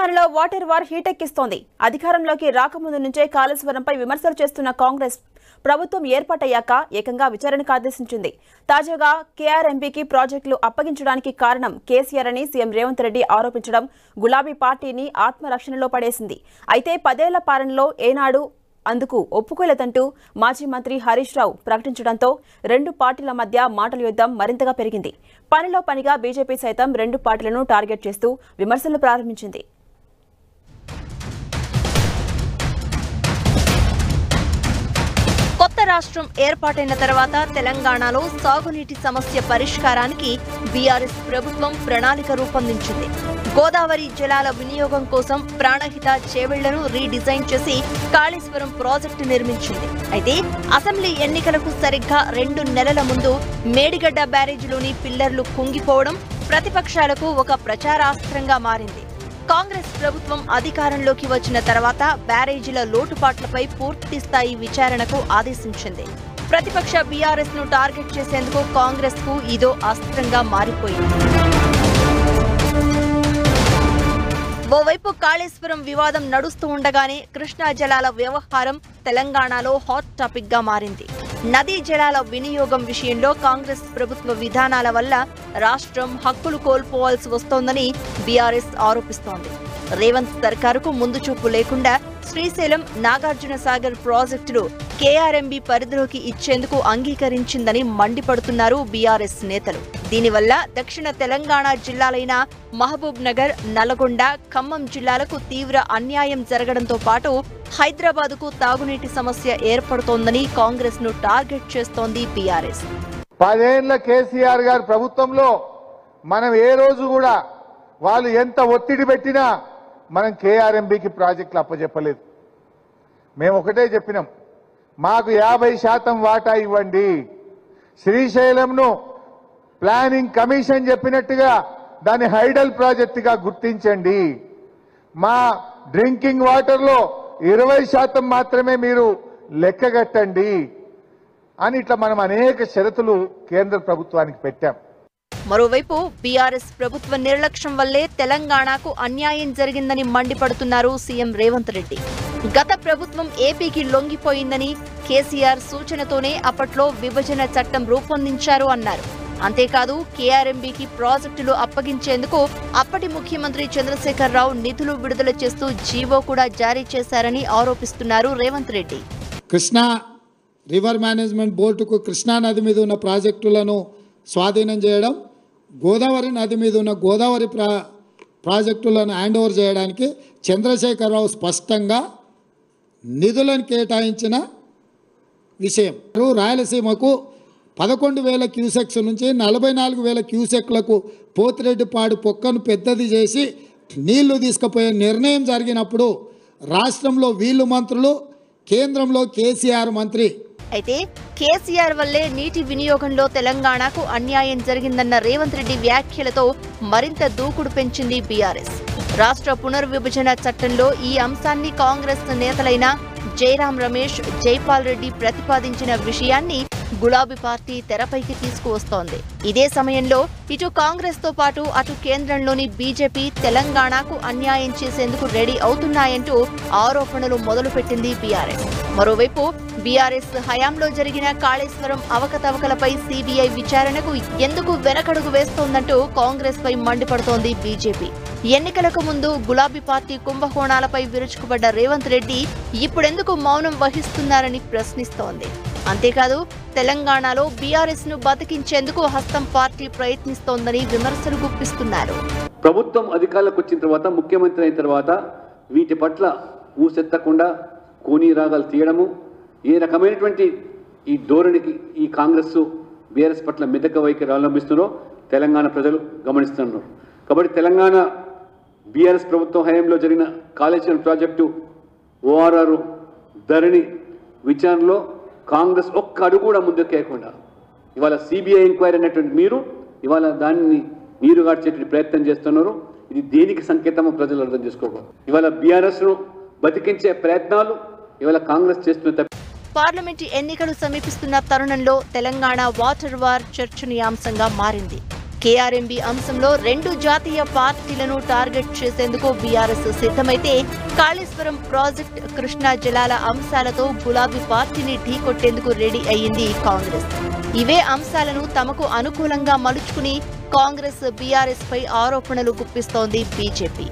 తెలంగాణలో water war హీటెక్కిస్తోంది. అధికారంలోకి రాకముందు నుంచే కాళేశ్వరంపై విమర్శలు చేస్తున్న కాంగ్రెస్ ప్రభుత్వం ఏర్పాటయ్యాక ఏకంగా విచారణకు ఆదేశించింది. తాజాగా కేఆర్ఎంబీకి ప్రాజెక్టులు అప్పగించడానికి కారణం కేసీఆర్ అని సీఎం రేవంత్ రెడ్డి ఆరోపించడం గులాబీ పార్టీని ఆత్మరక్షణలో పడేసింది. అయితే 10 ఏళ్ల పాలనలో ఏనాడు అందుకు ఒప్పుకోలేదంటూ మాజీ మంత్రి హరీష్ రావు ప్రకటించడంతో రెండు పార్టీల మధ్య మాటల యుద్ధం మరింతగా పెరిగింది. పనిలో పనిగా బీజేపీ సైతం రెండు పార్టీలను టార్గెట్ చేస్తూ విమర్శలు ప్రారంభించింది. కొత్త రాష్ట్రం ఏర్పాటైన తర్వాత తెలంగాణలో సాగునీటి సమస్య పరిష్కారానికి బీఆర్ఎస్ ప్రభుత్వం ప్రణాళిక రూపొందించింది. గోదావరి జలాల వినియోగం కోసం ప్రాణహిత చేవెళ్లను రీడిజైన్ చేసి కాళేశ్వరం ప్రాజెక్టు నిర్మించింది. అయితే అసెంబ్లీ ఎన్నికలకు సరిగ్గా 2 నెలల ముందు మేడిగడ్డ బ్యారేజీలోని పిల్లర్లు కుంగిపోవడం ప్రతిపక్షాలకు ఒక ప్రచారాస్త్రంగా మారింది. కాంగ్రెస్ ప్రభుత్వం అధికారంలోకి వచ్చిన తర్వాత బ్యారేజీల లోటుపాట్లపై పూర్తి స్థాయి విచారణకు ఆదేశించింది. ప్రతిపక్ష బీఆర్ఎస్ ను టార్గెట్ చేసేందుకు కాంగ్రెస్ కు ఇదో అస్త్రంగా మారిపోయింది. ఓవైపు కాళేశ్వరం వివాదం నడుస్తూ ఉండగానే కృష్ణా జలాల వ్యవహారం తెలంగాణలో హాట్ టాపిక్ గా మారింది. నదీ జలాల వినియోగం విషయంలో కాంగ్రెస్ ప్రభుత్వ విధానాల వల్ల రాష్ట్రం హక్కులు కోల్పోవాల్సి వస్తోందని బీఆర్ఎస్ ఆరోపిస్తోంది. రేవంత్ సర్కారుకు ముందు చూపు లేకుండా శ్రీశైలం, నాగార్జున సాగర్ ప్రాజెక్టులు కేఆర్ఎంబీ పరిధిలోకి ఇచ్చేందుకు అంగీకరించిందని మండిపడుతున్నారు బీఆర్ఎస్ నేతలు. దీనివల్ల దక్షిణ తెలంగాణ జిల్లాలైన మహబూబ్ నగర్, నల్గొండ, ఖమ్మం జిల్లాలకు తీవ్ర అన్యాయం జరగడంతో పాటు హైదరాబాద్కు తాగునీటి సమస్య ఏర్పడుతోందని కాంగ్రెస్ ను టార్గెట్ చేస్తోంది బీఆర్ఎస్. 10 ఏళ్ల కేసీఆర్ గారి ప్రభుత్వంలో మనం ఏ రోజు కూడా వాళ్ళు ఎంత ఒత్తిడి పెట్టినా మనం కేఆర్ఎంబీకి ప్రాజెక్టులు అప్పచెప్పలేదు. మేము ఒకటే చెప్పినాం, మాకు 50% వాటా ఇవ్వండి. శ్రీశైలంను ప్లానింగ్ కమిషన్ చెప్పినట్టుగా దాన్ని హైడల్ ప్రాజెక్టుగా గుర్తించండి. మా డ్రింకింగ్ వాటర్లో 20% మాత్రమే మీరు లెక్కగట్టండి అని ఇట్లా మనం అనేక షరతులు కేంద్ర ప్రభుత్వానికి పెట్టాం. మరోవైపు బీఆర్ఎస్ ప్రభుత్వ నిర్లక్ష్యం వల్లే తెలంగాణకు అన్యాయం జరిగిందని మండిపడుతున్నారు సీఎం రేవంత్ రెడ్డి. గత ప్రభుత్వం ఏపీకి లొంగిపోయిందని, కేసీఆర్ సూచనతోనే అప్పట్లో విభజన చట్టం రూపొందించారు అన్నారు. అంతేకాదు కేఆర్ఎంబీకి ప్రాజెక్టులు అప్పగించేందుకు అప్పటి ముఖ్యమంత్రి చంద్రశేఖరరావు నిధులు విడుదల చేస్తూ జీవో కూడా జారీ చేశారని ఆరోపిస్తున్నారు రేవంత్ రెడ్డి. కృష్ణా రివర్ మేనేజ్మెంట్ బోర్డుకు కృష్ణా నది మీద ఉన్న ప్రాజెక్టులను స్వాధీనం చేయడం, గోదావరి నది మీద ఉన్న గోదావరి ప్రాజెక్టులను హ్యాండ్ ఓవర్ చేయడానికి చంద్రశేఖరరావు స్పష్టంగా నిధులను కేటాయించిన విషయం. రాయలసీమకు 11,000 క్యూసెక్స్ నుంచి 44,000 క్యూసెక్లకు పోతిరెడ్డిపాడు పొక్కను పెద్దది చేసి నీళ్లు తీసుకుపోయే నిర్ణయం జరిగినప్పుడు రాష్ట్రంలో వీళ్ళు మంత్రులు, కేంద్రంలో కేసీఆర్ మంత్రి. అయితే కేసీఆర్ వల్లే నీటి వినియోగంలో తెలంగాణకు అన్యాయం జరిగిందన్న రేవంత్ రెడ్డి వ్యాఖ్యలతో మరింత దూకుడు పెంచింది బీఆర్ఎస్. రాష్ట్ర పునర్విభజన చట్టంలో ఈ అంశాన్ని కాంగ్రెస్ నేతలైన జైరాం రమేష్, జైపాల్ రెడ్డి ప్రతిపాదించిన విషయాన్ని గులాబీ పార్టీ తెరపైకి తీసుకువస్తోంది. ఇదే సమయంలో ఇటు కాంగ్రెస్ తో పాటు అటు కేంద్రంలోని బీజేపీ తెలంగాణకు అన్యాయం చేసేందుకు రెడీ అవుతున్నాయంటూ ఆరోపణలు మొదలుపెట్టింది బీఆర్ఎస్. మరోవైపు బీఆర్ఎస్ హయాంలో జరిగిన కాళేశ్వరం అవకతవకలపై సీబీఐ విచారణకు ఎందుకు వెనకడుగు వేస్తోందంటూ కాంగ్రెస్ పై మండిపడుతోంది బీజేపీ. ఎన్నికలకు ముందు గులాబీ పార్టీ కుంభకోణాలపై విరుచుకుపడ్డ రేవంత్ రెడ్డి ఇప్పుడెందుకు మౌనం వహిస్తున్నారని ప్రశ్నిస్తోంది. అంతేకాదు తెలంగాణలో బీఆర్ఎస్ ను బతికించేందుకు హస్తం పార్టీ ప్రయత్నిస్తోందని విమర్శలు గుప్పిస్తున్నారు. ప్రభుత్వం అధికారులకు వచ్చిన తర్వాత, ముఖ్యమంత్రి అయిన తర్వాత వీటి పట్ల ఊసెత్తకుండా కోనీ రాగాలు తీయడము, ఏ రకమైనటువంటి ఈ ధోరణికి ఈ కాంగ్రెస్ బీఆర్ఎస్ పట్ల మెదక వైఖరి అవలంబిస్తున్నారో తెలంగాణ ప్రజలు గమనిస్తున్నారు. కాబట్టి తెలంగాణ బీఆర్ఎస్ ప్రభుత్వం హయాంలో జరిగిన కాళేశ్వరం ప్రాజెక్టు, ఓఆర్ఆర్, ధరణి విచారణలో కాంగ్రెస్ ఒక్క అడుగు కూడా ముందుకేయకుండా ఇవాళ సిబిఐ ఎంక్వైరీ అనేటువంటి మీరు ఇవాళ దాన్ని నీరు గార్చేటువంటి ప్రయత్నం చేస్తున్నారు. ఇది దేనికి సంకేతమో ప్రజలు అర్థం చేసుకోవాలి. ఇవాళ బీఆర్ఎస్ను బతికించే ప్రయత్నాలు ఇవాళ కాంగ్రెస్ చేస్తున్న. పార్లమెంటు ఎన్నికలు సమీపిస్తున్న తరుణంలో తెలంగాణ వాటర్ వార్ చర్చనీయాంశంగా మారింది. కేఆర్ఎంబీ అంశంలో 2 జాతీయ పార్టీలను టార్గెట్ చేసేందుకు బీఆర్ఎస్ సిద్ధమైతే కాళేశ్వరం ప్రాజెక్ట్, కృష్ణా జలాల అంశాలతో గులాబీ పార్టీని ఢీకొట్టేందుకు రెడీ అయ్యింది కాంగ్రెస్. ఇవే అంశాలను తమకు అనుకూలంగా మలుచుకుని కాంగ్రెస్, బీఆర్ఎస్ పై ఆరోపణలు గుప్పిస్తోంది బీజేపీ.